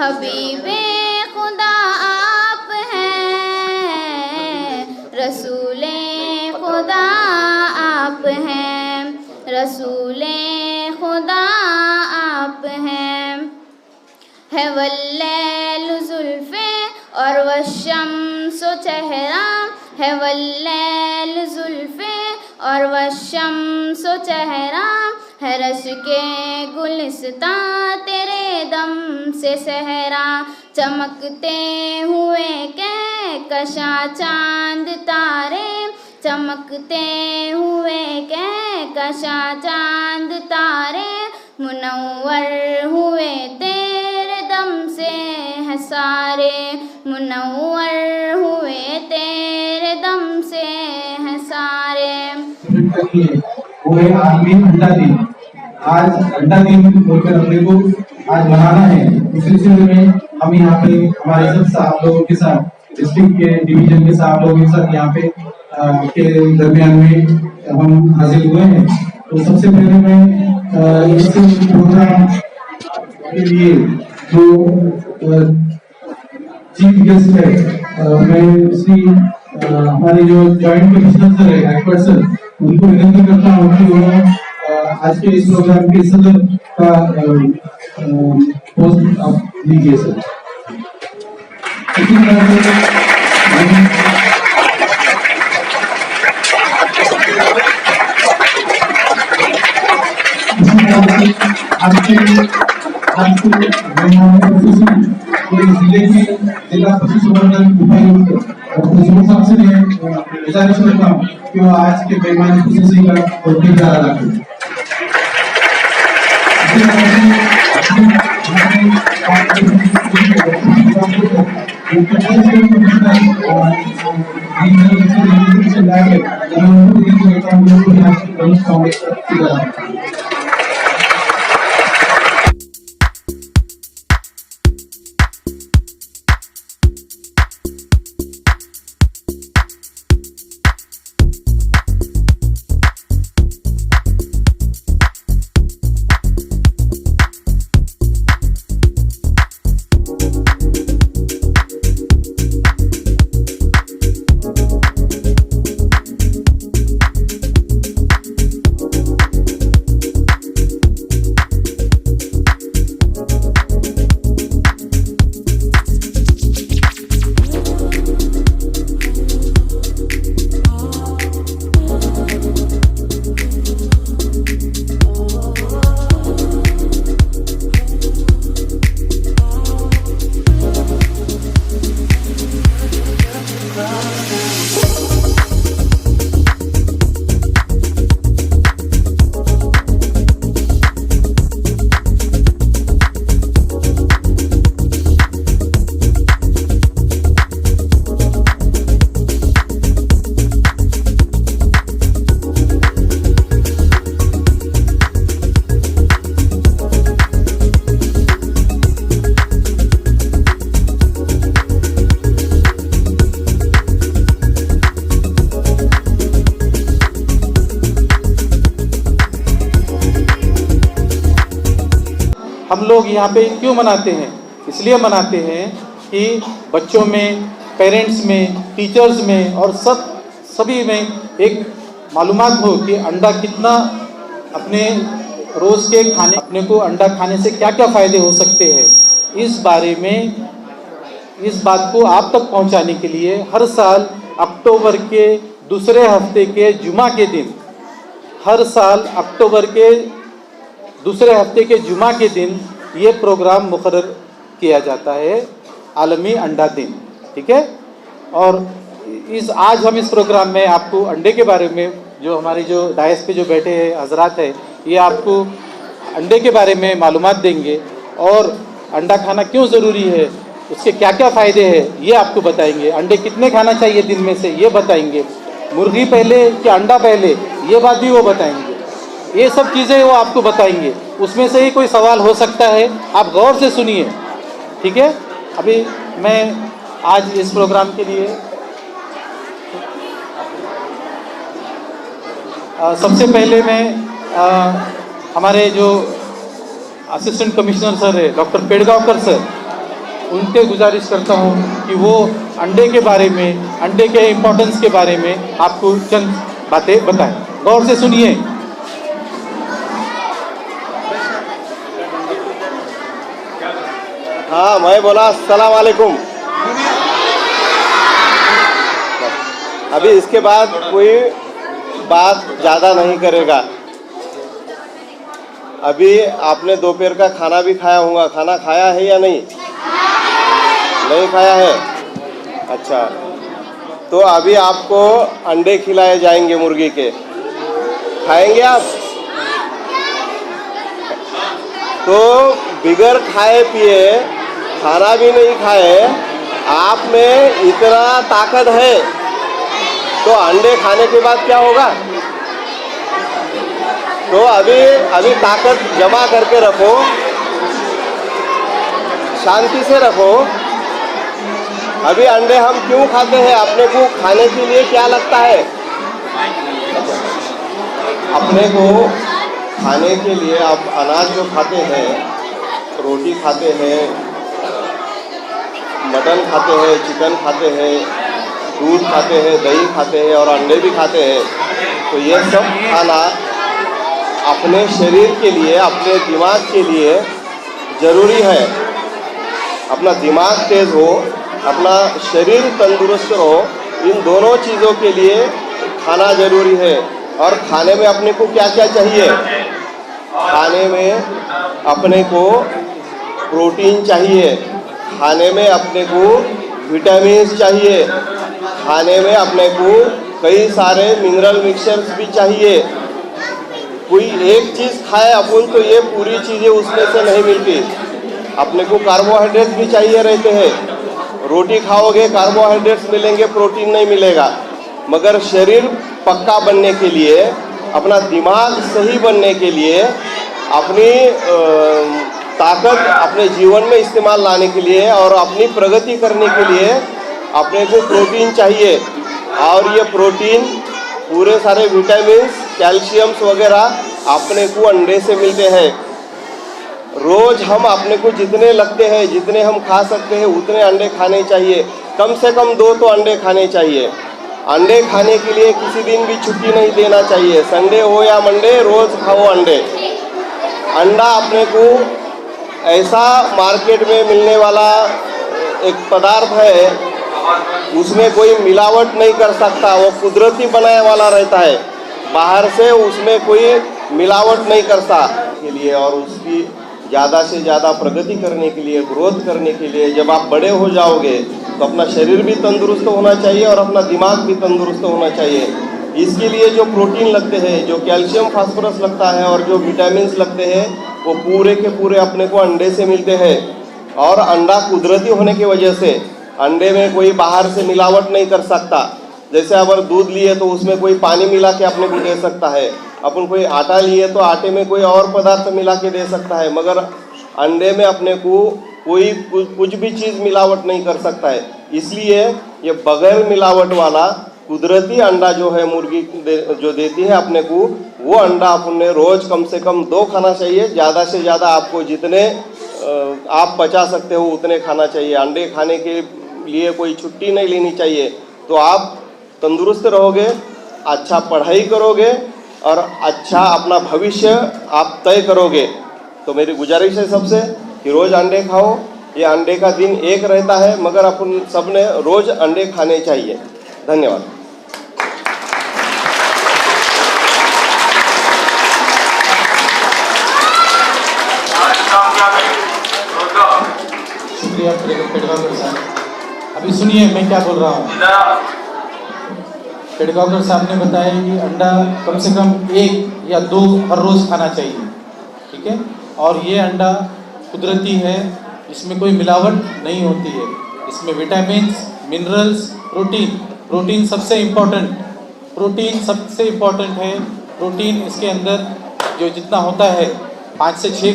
हबीबे खुदा आप हैं, रसूले खुदा आप हैं, रसूले खुदा आप हैं। है वल्लैल जुल्फ़े और वशम्सु चेहरा, है वल्लैल जुल्फ़े और वशम्सु चेहरा, है रश के गुलिस्तां तेरे दम से सहरा। चमकते हुए कहकशां चांद तारे, चमकते हुए कहकशां चांद तारे, मुनव्वर हुए तेरे दम से है सारे, मुनव्वर हुए तेरे दम से है सारे। वो है आलमी अंडा दिन। आज अंडा दिन बोलकर अपने को आज मनाना है। इस सिलसिले में हम यहाँ पे हमारे सब साहब लोगों के साथ, डिस्ट्रिक्ट के डिवीजन के साहब लोगों के साथ यहाँ पे के दरमियान में हम हाजिर हुए हैं। तो सबसे पहले मैं इस प्रोग्राम के लिए जो चीफ गेस्ट है, मैं श्री हमारे जो जॉइंट कमिश्नर सर है एक्सपर्ट, उनको विनती करता हूँ कि वो आज के इस प्रोग्राम के सदर का पोस्ट आप लीजिए सर। इसी तरह से जिले की जिला पशु संवर्धन उपायुक्त साहब से मैं गुजारिश करता हूँ कि वो आज के मेहमान खुशी का जा रहा है। हम लोग यहाँ पे क्यों मनाते हैं? इसलिए मनाते हैं कि बच्चों में, पेरेंट्स में, टीचर्स में और सभी में एक मालूमात हो कि अंडा कितना अपने रोज़ के खाने, अपने को अंडा खाने से क्या क्या फ़ायदे हो सकते हैं, इस बारे में, इस बात को आप तक पहुँचाने के लिए हर साल अक्टूबर के दूसरे हफ्ते के जुमा के दिन, हर साल अक्टूबर के दूसरे हफ्ते के जुमा के दिन ये प्रोग्राम मुकर्रर किया जाता है, आलमी अंडा दिन। ठीक है। और आज हम इस प्रोग्राम में आपको अंडे के बारे में, जो हमारे जो डायस पे जो बैठे हैं हजरात है, ये आपको अंडे के बारे में मालूमात देंगे और अंडा खाना क्यों ज़रूरी है, उसके क्या क्या फ़ायदे हैं ये आपको बताएंगे। अंडे कितने खाना चाहिए दिन में से ये बताएंगे। मुर्गी पहले कि अंडा पहले, ये बात भी वो बताएंगे। ये सब चीज़ें वो आपको बताएंगे। उसमें से ही कोई सवाल हो सकता है, आप गौर से सुनिए। ठीक है। अभी मैं आज इस प्रोग्राम के लिए सबसे पहले मैं हमारे जो असिस्टेंट कमिश्नर सर है डॉक्टर पेड़गांवकर सर, उनसे गुजारिश करता हूँ कि वो अंडे के बारे में, अंडे के इम्पोर्टेंस के बारे में आपको चंद बातें बताएं। गौर से सुनिए। हाँ, मैं बोला अस्सलाम वालेकुम। अभी इसके बाद कोई बात ज़्यादा नहीं करेगा। अभी आपने दोपहर का खाना भी खाया होगा। खाना खाया है या नहीं? नहीं खाया है? अच्छा, तो अभी आपको अंडे खिलाए जाएंगे मुर्गी के। खाएंगे आप? तो बिगर खाए पिए, खाना भी नहीं खाए, आप में इतना ताकत है, तो अंडे खाने के बाद क्या होगा? तो अभी ताकत जमा करके रखो, शांति से रखो। अभी अंडे हम क्यों खाते हैं? अपने को खाने के लिए क्या लगता है? अपने को खाने के लिए आप अनाज जो खाते हैं, रोटी खाते हैं, मटन खाते हैं, चिकन खाते हैं, दूध खाते हैं, दही खाते हैं और अंडे भी खाते हैं। तो ये सब खाना अपने शरीर के लिए, अपने दिमाग के लिए ज़रूरी है। अपना दिमाग तेज़ हो, अपना शरीर तंदुरुस्त रहो, इन दोनों चीज़ों के लिए खाना ज़रूरी है। और खाने में अपने को क्या क्या चाहिए? खाने में अपने को प्रोटीन चाहिए, खाने में अपने को विटामिन्स चाहिए, खाने में अपने को कई सारे मिनरल मिक्सचर्स भी चाहिए। कोई एक चीज़ खाए अपन तो ये पूरी चीज़ें उसमें से नहीं मिलती। अपने को कार्बोहाइड्रेट्स भी चाहिए रहते हैं। रोटी खाओगे कार्बोहाइड्रेट्स मिलेंगे, प्रोटीन नहीं मिलेगा। मगर शरीर पक्का बनने के लिए, अपना दिमाग सही बनने के लिए, अपनी ताकत अपने जीवन में इस्तेमाल लाने के लिए और अपनी प्रगति करने के लिए अपने को प्रोटीन चाहिए। और ये प्रोटीन, पूरे सारे विटामिन्स, कैल्शियम्स वगैरह अपने को अंडे से मिलते हैं। रोज़ हम अपने को जितने लगते हैं, जितने हम खा सकते हैं, उतने अंडे खाने चाहिए। कम से कम 2 तो अंडे खाने चाहिए। अंडे खाने के लिए किसी दिन भी छुट्टी नहीं देना चाहिए। संडे हो या मंडे, रोज़ खाओ अंडे। अंडा अपने को ऐसा मार्केट में मिलने वाला एक पदार्थ है, उसमें कोई मिलावट नहीं कर सकता। वो कुदरती बनाने वाला रहता है, बाहर से उसमें कोई मिलावट नहीं करता के लिए। और उसकी ज़्यादा से ज़्यादा प्रगति करने के लिए, ग्रोथ करने के लिए, जब आप बड़े हो जाओगे तो अपना शरीर भी तंदुरुस्त होना चाहिए और अपना दिमाग भी तंदुरुस्त होना चाहिए। इसके लिए जो प्रोटीन लगते हैं, जो कैल्शियम फास्फोरस लगता है और जो विटामिन्स लगते हैं, वो पूरे के पूरे अपने को अंडे से मिलते हैं। और अंडा कुदरती होने की वजह से अंडे में कोई बाहर से मिलावट नहीं कर सकता। जैसे अगर दूध लिए तो उसमें कोई पानी मिला के अपने को दे सकता है, अपन कोई आटा लिए तो आटे में कोई और पदार्थ मिला के दे सकता है। मगर अंडे में अपने को कोई कुछ भी चीज़ मिलावट नहीं कर सकता है। इसलिए ये बगैर मिलावट वाला कुदरती अंडा जो है मुर्गी जो देती है अपने को, वो अंडा अपन ने रोज़ कम से कम 2 खाना चाहिए। ज़्यादा से ज़्यादा आपको जितने आप पचा सकते हो उतने खाना चाहिए। अंडे खाने के लिए कोई छुट्टी नहीं लेनी चाहिए। तो आप तंदुरुस्त रहोगे, अच्छा पढ़ाई करोगे और अच्छा अपना भविष्य आप तय करोगे। तो मेरी गुजारिश है सबसे कि रोज़ अंडे खाओ। ये अंडे का दिन एक रहता है, मगर अपन सब ने रोज़ अंडे खाने चाहिए। धन्यवाद। शुक्रिया पेडगांवकर साहब। अभी सुनिए मैं क्या बोल रहा हूँ। पेडगांवकर साहब ने बताया कि अंडा कम से कम 1 या 2 हर रोज़ खाना चाहिए, ठीक है। और ये अंडा कुदरती है, इसमें कोई मिलावट नहीं होती है। इसमें विटामिन्स, मिनरल्स, प्रोटीन सबसे इम्पोर्टेंट है। प्रोटीन इसके अंदर जो जितना होता है 5 से 6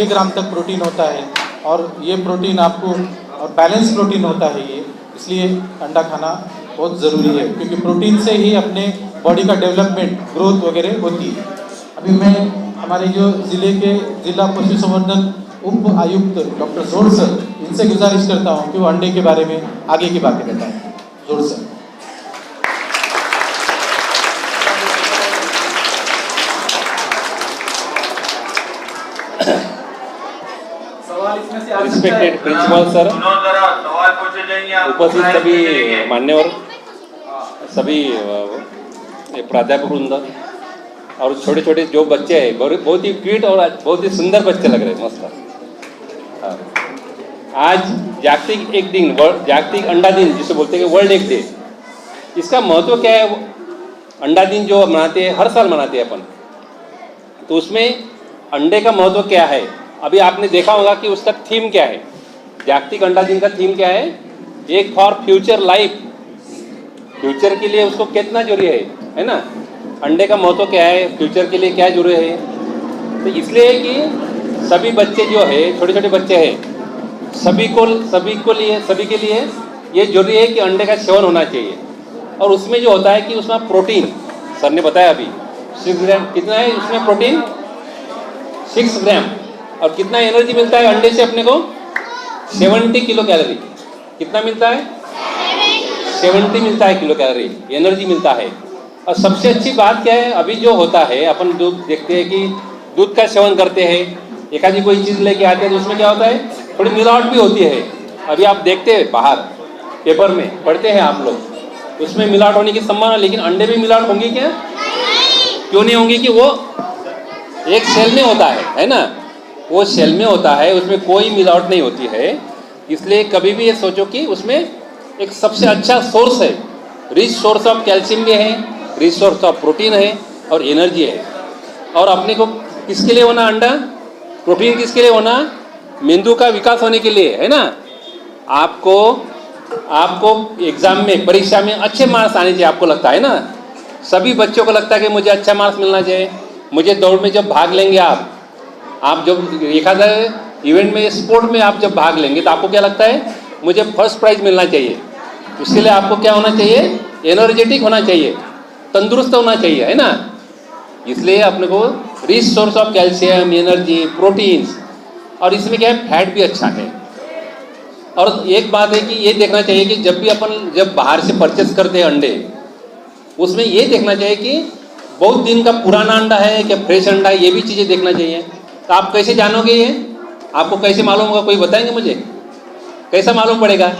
ग्राम तक प्रोटीन होता है। और ये प्रोटीन आपको, और बैलेंस प्रोटीन होता है ये, इसलिए अंडा खाना बहुत ज़रूरी है, क्योंकि प्रोटीन से ही अपने बॉडी का डेवलपमेंट, ग्रोथ वगैरह होती है। अभी मैं हमारे जो ज़िले के जिला पशु संवर्धन उप आयुक्त डॉक्टर जोड़ सर, इनसे गुजारिश करता हूँ कि वो अंडे के बारे में आगे की बातें बताएं। जोड़ सर। रिस्पेक्टेड प्रिंसिपल सर, उपस्थित सभी मान्यवर, सभी प्राध्यापक वृंद और छोटे छोटे जो बच्चे हैं, बहुत ही क्यूट और बहुत ही सुंदर बच्चे लग रहे हैं, मस्त। हाँ। आज जागतिक एक दिन, जागतिक अंडा दिन जिसे बोलते हैं वर्ल्ड एग डे, इसका महत्व क्या है? अंडा दिन जो मनाते हैं, हर साल मनाते हैं अपन, तो उसमें अंडे का महत्व क्या है? अभी आपने देखा होगा कि उसका थीम क्या है। जागतिक अंडा दिन का थीम क्या है? एक फॉर फ्यूचर लाइफ, फ्यूचर के लिए उसको कितना जरूरी है ना? अंडे का महत्व क्या है, फ्यूचर के लिए क्या जरूरी है? तो इसलिए कि सभी बच्चे जो है, छोटे छोटे बच्चे हैं, सभी के लिए ये जरूरी है कि अंडे का सेवन होना चाहिए। और उसमें जो होता है कि उसमें प्रोटीन, सर ने बताया अभी 6 ग्राम, कितना है उसमें प्रोटीन? 6 ग्राम। और कितना एनर्जी मिलता है अंडे से अपने को? 70 किलो कैलोरी। कितना मिलता है? 70 मिलता है किलो कैलोरी एनर्जी मिलता है। और सबसे अच्छी बात क्या है, अभी जो होता है, अपन दूध देखते हैं कि दूध का सेवन करते हैं, एक आधी कोई चीज़ लेके आते हैं तो उसमें क्या होता है, थोड़ी मिलावट भी होती है। अभी आप देखते हैं बाहर पेपर में पढ़ते हैं आप लोग, उसमें मिलावट होने की संभावना, लेकिन अंडे में मिलावट होंगी क्या? क्यों नहीं होंगी? कि वो एक सेल में होता है ना, वो सेल में होता है, उसमें कोई मिलावट नहीं होती है। इसलिए कभी भी ये सोचो कि उसमें एक सबसे अच्छा सोर्स है, रिच सोर्स ऑफ कैल्शियम भी है, रिच सोर्स ऑफ प्रोटीन है और एनर्जी है। और अपने को किसके लिए होना अंडा? प्रोटीन किसके लिए होना? मेंदू का विकास होने के लिए, है ना? आपको एग्जाम में, परीक्षा में अच्छे मार्क्स आने चाहिए, आपको लगता है ना? सभी बच्चों को लगता है कि मुझे अच्छा मार्क्स मिलना चाहिए। मुझे दौड़ में जब भाग लेंगे आप जब एक आधा इवेंट में, स्पोर्ट में आप जब भाग लेंगे तो आपको क्या लगता है? मुझे फर्स्ट प्राइज मिलना चाहिए। उसके लिए आपको क्या होना चाहिए? एनर्जेटिक होना चाहिए, तंदुरुस्त होना चाहिए, है ना? इसलिए अपने को rich source of calcium, energy, proteins, और इसमें क्या है, फैट भी अच्छा है। और एक बात है कि ये देखना चाहिए कि जब भी अपन जब बाहर से परचेस करते हैं अंडे, उसमें ये देखना चाहिए कि बहुत दिन का पुराना अंडा है क्या फ्रेश अंडा है, ये भी चीज़ें देखना चाहिए। तो आप कैसे जानोगे ये? आपको कैसे मालूम होगा? कोई बताएंगे मुझे? कैसा मालूम पड़ेगा?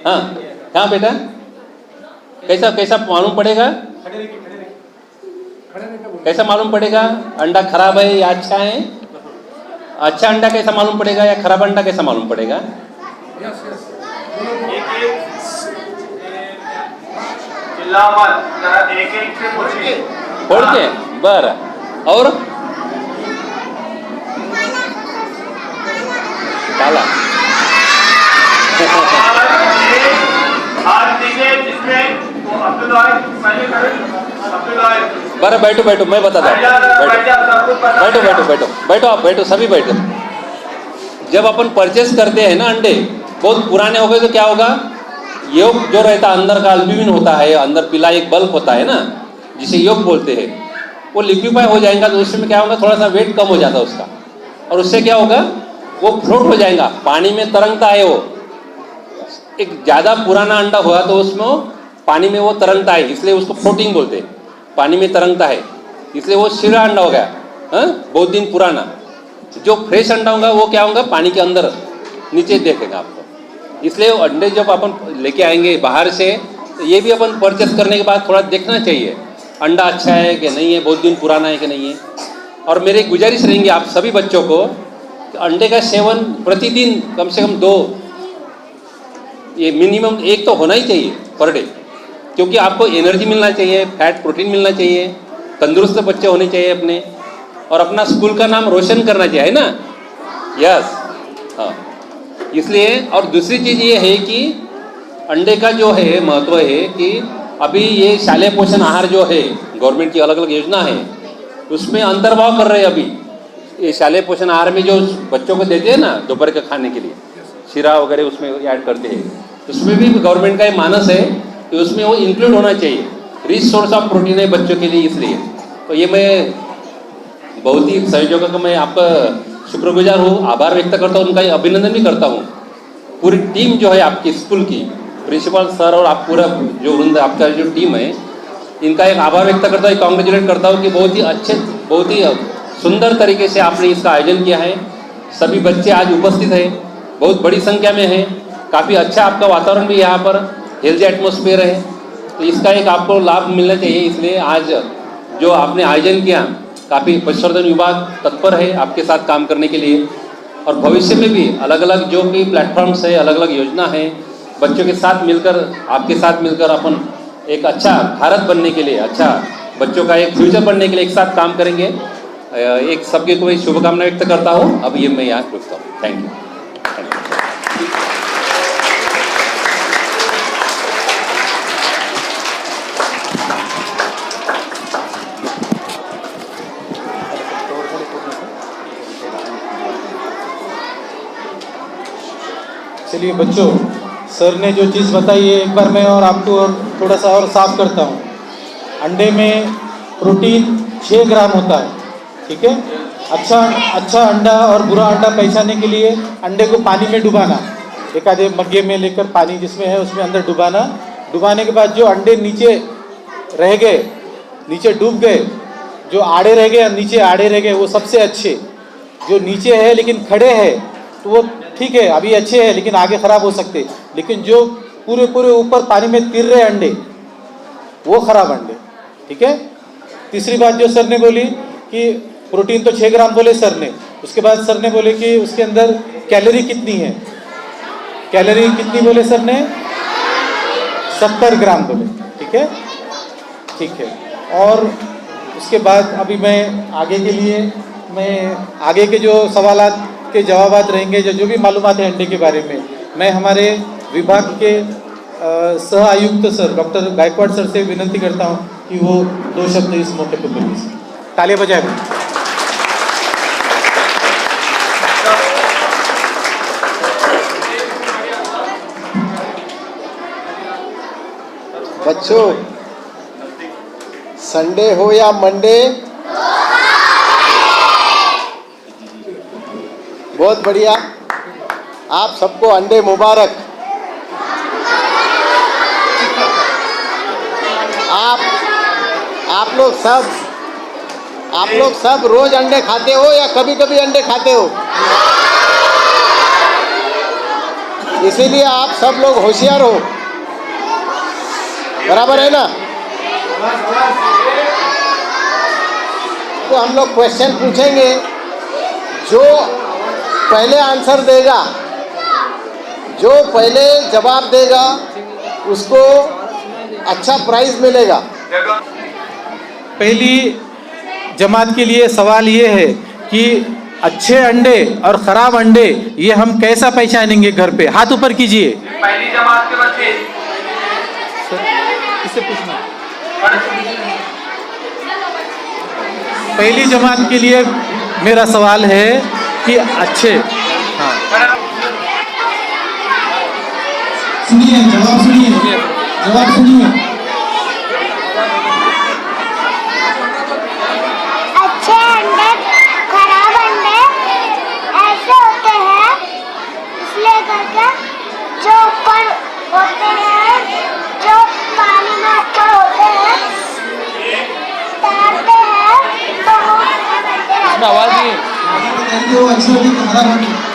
हाँ, हाँ बेटा, कैसा मालूम पड़ेगा? कैसा मालूम पड़ेगा अंडा खराब है या अच्छा है? अच्छा अंडा कैसा मालूम पड़ेगा या खराब अंडा कैसा मालूम पड़ेगा? फोड़ के बर। और काला बरा, बैठो मैं बताता हूँ। बैठो आप, बैठो सभी बैठो। जब अपन परचेस करते हैं ना अंडे, बहुत पुराने हो गए तो क्या होगा? योग जो रहता है अंदर का, अल्ब्यूमिन होता है अंदर, पीला एक बल्ब होता है ना, जिसे योग बोलते हैं, वो लिक्विफाई हो जाएगा। तो उसमें क्या होगा? थोड़ा सा वेट कम हो जाता है उसका, और उससे क्या होगा? वो फ्लोट हो जाएगा, पानी में तरंगता है। वो एक ज़्यादा पुराना अंडा हुआ तो उसमें पानी में वो तरंगता है, इसलिए उसको फ्लोटिंग बोलते हैं, पानी में तरंगता है, इसलिए वो शिरा अंडा हो गया, बहुत दिन पुराना। जो फ्रेश अंडा होगा वो क्या होगा? पानी के अंदर नीचे देखेगा आपको। इसलिए अंडे जब अपन लेके आएंगे बाहर से, तो ये भी अपन परचेस करने के बाद थोड़ा देखना चाहिए अंडा अच्छा है कि नहीं है, बहुत दिन पुराना है कि नहीं है। और मेरी गुजारिश रहेंगी आप सभी बच्चों को कि अंडे का सेवन प्रतिदिन कम से कम 2, ये मिनिमम 1 तो होना ही चाहिए पर डे, क्योंकि आपको एनर्जी मिलना चाहिए, फैट प्रोटीन मिलना चाहिए, तंदुरुस्त बच्चे होने चाहिए अपने, और अपना स्कूल का नाम रोशन करना चाहिए ना। यस, हाँ। इसलिए और दूसरी चीज़ ये है कि अंडे का जो है महत्व है कि अभी ये शालेय पोषण आहार जो है, गवर्नमेंट की अलग अलग योजना है, उसमें अंतर्भाव कर रहे हैं। अभी ये शालेय पोषण आहार में जो बच्चों को देते हैं ना दोपहर के खाने के लिए, शीरा वगैरह उसमें ऐड करते हैं, उसमें भी गवर्नमेंट का ये मानस है कि उसमें वो इंक्लूड होना चाहिए। रिच सोर्स ऑफ प्रोटीन है बच्चों के लिए, इसलिए तो ये मैं बहुत ही सहयोगों का मैं आपका शुक्रगुजार हूँ, आभार व्यक्त करता हूँ, उनका अभिनंदन भी करता हूँ। पूरी टीम जो है आपकी स्कूल की, प्रिंसिपल सर और आप पूरा जो वृंद आपका जो टीम है, इनका एक आभार व्यक्त करता हूँ, कॉन्ग्रेचुलेट करता हूँ कि बहुत ही अच्छे, बहुत ही सुंदर तरीके से आपने इसका आयोजन किया है। सभी बच्चे आज उपस्थित हैं, बहुत बड़ी संख्या में हैं, काफ़ी अच्छा आपका वातावरण भी यहाँ पर हेल्दी एटमॉस्फेयर है, तो इसका एक आपको लाभ मिलना चाहिए। इसलिए आज जो आपने आयोजन किया, काफ़ी पशुसंवर्धन विभाग तत्पर है आपके साथ काम करने के लिए, और भविष्य में भी अलग अलग जो भी प्लेटफॉर्म्स है, अलग अलग योजना है, बच्चों के साथ मिलकर, आपके साथ मिलकर अपन एक अच्छा भारत बनने के लिए, अच्छा बच्चों का एक फ्यूचर बनने के लिए एक साथ काम करेंगे। एक सबके को मैं शुभकामना व्यक्त करता हूँ। अब ये मैं यहाँ रुकता हूँ। Thank you. चलिए बच्चों, सर ने जो चीज़ बताई है एक बार मैं और आपको और थोड़ा सा और साफ करता हूँ। अंडे में प्रोटीन 6 ग्राम होता है, ठीक है। अच्छा अंडा और बुरा अंडा पहचानने के लिए अंडे को पानी में डुबाना, एक आधे मग्गे में लेकर पानी जिसमें है उसमें अंदर डुबाना। डुबाने के बाद जो अंडे नीचे रह गए, नीचे डूब गए, जो आड़े रह गए, नीचे आड़े रह गए, वो सबसे अच्छे। जो नीचे है लेकिन खड़े हैं तो वो ठीक है, अभी अच्छे हैं लेकिन आगे खराब हो सकते। लेकिन जो पूरे ऊपर पानी में तिर रहे अंडे, वो खराब अंडे, ठीक है। तीसरी बात जो सर ने बोली कि प्रोटीन तो 6 ग्राम बोले सर ने, उसके बाद सर ने बोले कि उसके अंदर कैलोरी कितनी है, कैलोरी कितनी बोले सर ने, 70 ग्राम बोले, ठीक है, ठीक है। और उसके बाद अभी मैं आगे के लिए, मैं आगे के जो सवालात के जवाबात रहेंगे, जो भी मालूमात है अंडे के बारे में, मैं हमारे विभाग के सह आयुक्त सर डॉक्टर गायकवाड़ सर से विनती करता हूं कि वो 2 शब्द इस मौके पर बोलें। तालियां बजाएं। बच्चों, संडे हो या मंडे, बहुत बढ़िया। आप सबको अंडे मुबारक। आप लोग सब रोज अंडे खाते हो या कभी कभी अंडे खाते हो? इसीलिए आप सब लोग होशियार हो, बराबर है ना? तो हम लोग क्वेश्चन पूछेंगे, जो पहले आंसर देगा, जो पहले जवाब देगा उसको अच्छा प्राइज मिलेगा। पहली जमात के लिए सवाल ये है कि अच्छे अंडे और खराब अंडे ये हम कैसा पहचानेंगे घर पे? हाथ ऊपर कीजिए। पहली जमात के बच्चे, किससे पूछना? पहली जमात के लिए मेरा सवाल है कि अच्छे, हाँ सुनिए, जवाब सुनिए, जवाब सुनिए। अच्छे अंडे, खराब अंडे ऐसे होते हैं, इसलिए करके जो ऊपर होते हैं, जो पानी में ऊपर होते हैं, तैरते हैं, तो वो आवाज नहीं वो अच्छे होते हैं, खराब होते हैं।